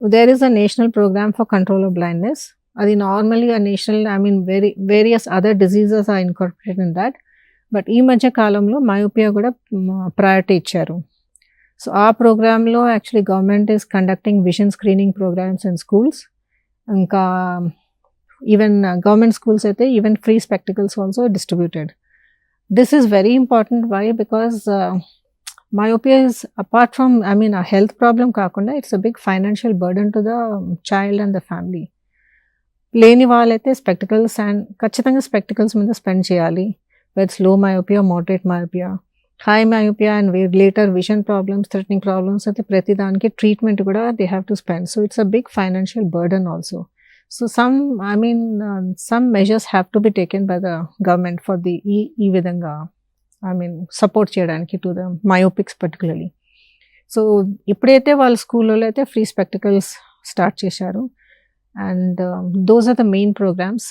there is a national program for control of blindness. అది normally ఆ national various other diseases are incorporated in that. But ఈ మధ్య కాలంలో myopia కూడా priority ఇచ్చారు. సో ఆ ప్రోగ్రాంలో actually government is conducting vision screening programs in schools. ఇంకా ఈవెన్ గవర్నమెంట్ స్కూల్స్ అయితే even free spectacles also distributed. This is very important. Why? Because myopia is apart from a health problem కాకుండా it's a big financial burden to the child and the family. లేని వాళ్ళైతే spectacles and ఖచ్చితంగా spectacles మీద spend చేయాలి. With low myopia, moderate myopia, high myopia and later vision problems, threatening problems అయితే ప్రతి దానికి treatment కూడా they have to spend. So it's a big financial burden also. So some measures have to be taken by the government for the ఈ విధంగా support చేయడానికి to the myopics particularly. So ఇప్పుడైతే వాళ్ళ స్కూల్లో అయితే ఫ్రీ స్పెక్టికల్స్ స్టార్ట్ చేశారు. And those are the main programmes.